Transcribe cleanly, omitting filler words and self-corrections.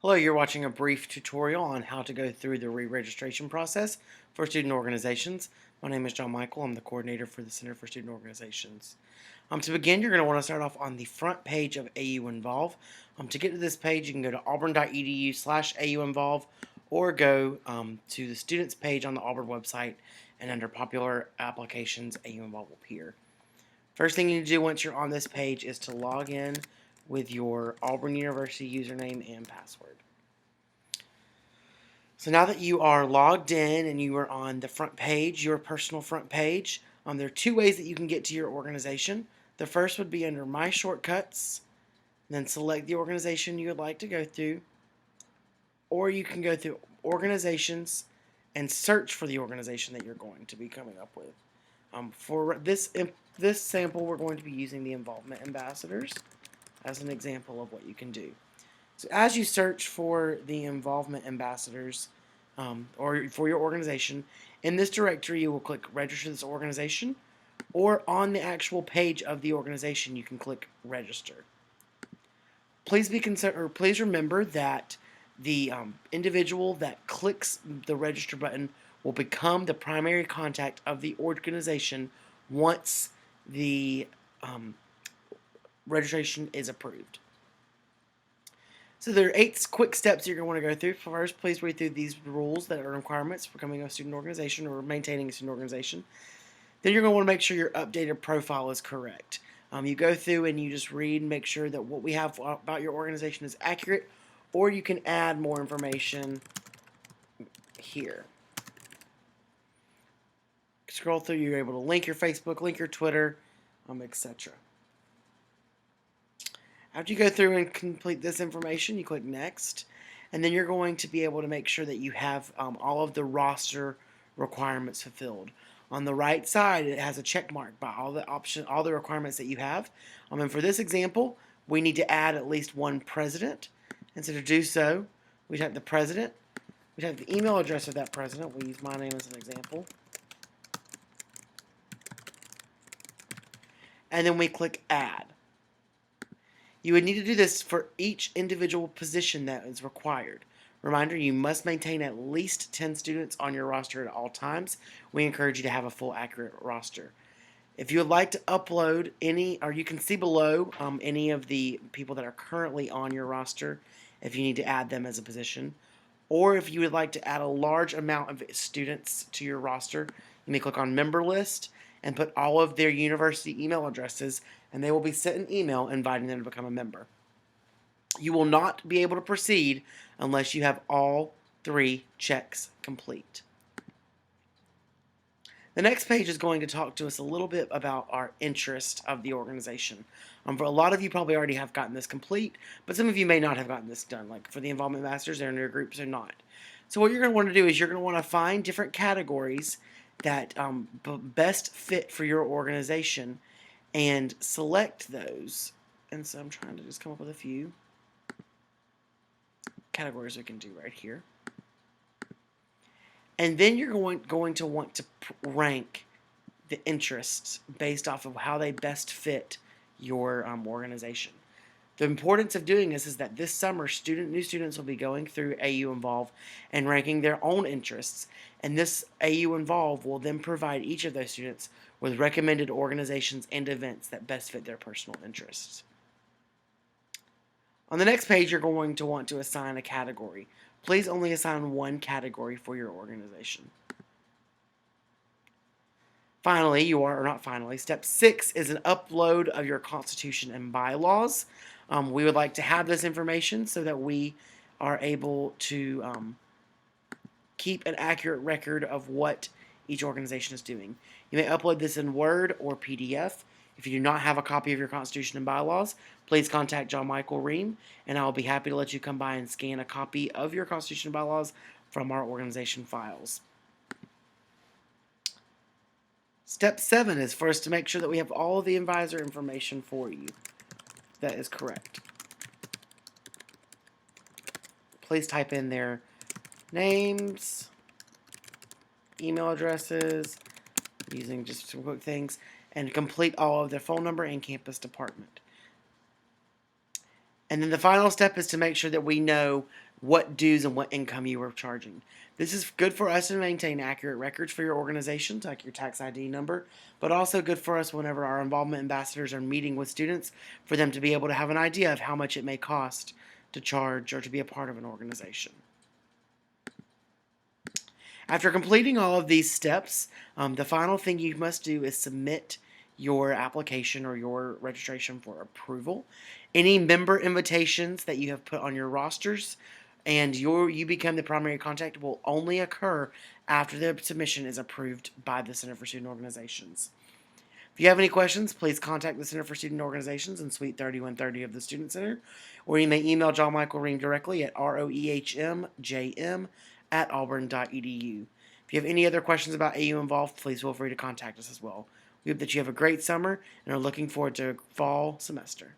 Hello, you're watching a brief tutorial on how to go through the re-registration process for student organizations. My name is John Michael. I'm the coordinator for the Center for Student Organizations. To begin, you're going to want to start off on the front page of AUinvolve. To get to this page, you can go to auburn.edu/AUinvolve or go to the students page on the Auburn website, and under popular applications, AUinvolve will appear. First thing you need to do once you're on this page is to log in with your Auburn University username and password. So now that you are logged in and you are on the front page, your personal front page, there are two ways that you can get to your organization. The first would be under My Shortcuts, then select the organization you would like to go through, or you can go through Organizations and search for the organization that you're going to be coming up with. For this sample, we're going to be using the Involvement Ambassadors as an example of what you can do. So as you search for the Involvement Ambassadors or for your organization, in this directory you will click Register this organization, or on the actual page of the organization you can click Register. Please remember that the individual that clicks the Register button will become the primary contact of the organization once the registration is approved. So there are 8 quick steps you're going to want to go through. First, please read through these rules that are requirements for becoming a student organization or maintaining a student organization. Then you're going to want to make sure your updated profile is correct. You go through and you just read and make sure that what we have about your organization is accurate, or you can add more information here. Scroll through, you're able to link your Facebook, link your Twitter, etc. After you go through and complete this information, you click Next, and then you're going to be able to make sure that you have all of the roster requirements fulfilled. On the right side, it has a check mark by all the requirements that you have. And for this example, we need to add at least one president. And so to do so, we type the president. We type the email address of that president. We use my name as an example. And then we click Add. You would need to do this for each individual position that is required. Reminder, you must maintain at least 10 students on your roster at all times. We encourage you to have a full, accurate roster. If you would like to upload any, or you can see below any of the people that are currently on your roster if you need to add them as a position. Or if you would like to add a large amount of students to your roster, you may click on Member List and put all of their university email addresses, and they will be sent an email inviting them to become a member. You will not be able to proceed unless you have all 3 checks complete. The next page is going to talk to us a little bit about our interest of the organization. For a lot of you probably already have gotten this complete, but some of you may not have gotten this done. Like for the Involvement Masters, they're in your groups or not. So what you're going to want to do is you're going to want to find different categories that best fit for your organization and select those. And so I'm trying to just come up with a few categories we can do right here. And then you're going to want to rank the interests based off of how they best fit your organization. The importance of doing this is that this summer new students will be going through AUinvolve and ranking their own interests, and this AUinvolve will then provide each of those students with recommended organizations and events that best fit their personal interests. On the next page, you're going to want to assign a category. Please only assign one category for your organization. Finally, step 6 is an upload of your constitution and bylaws. We would like to have this information so that we are able to keep an accurate record of what each organization is doing. You may upload this in Word or PDF. If you do not have a copy of your Constitution and bylaws, please contact John Michael Ream, and I'll be happy to let you come by and scan a copy of your Constitution and bylaws from our organization files. Step 7 is for us to make sure that we have all of the advisor information for you. That is correct. Please type in their names, email addresses, using just some quick things, and complete all of their phone number and campus department. And then the final step is to make sure that we know what dues and what income you were charging. This is good for us to maintain accurate records for your organization, like your tax ID number, but also good for us whenever our involvement ambassadors are meeting with students for them to be able to have an idea of how much it may cost to charge or to be a part of an organization. After completing all of these steps, the final thing you must do is submit your application or your registration for approval. Any member invitations that you have put on your rosters and you become the primary contact will only occur after the submission is approved by the Center for Student Organizations. If you have any questions, please contact the Center for Student Organizations in Suite 3130 of the Student Center, or you may email John Michael Ream directly at roehmjm@auburn.edu. If you have any other questions about AUinvolve, please feel free to contact us as well. We hope that you have a great summer and are looking forward to fall semester.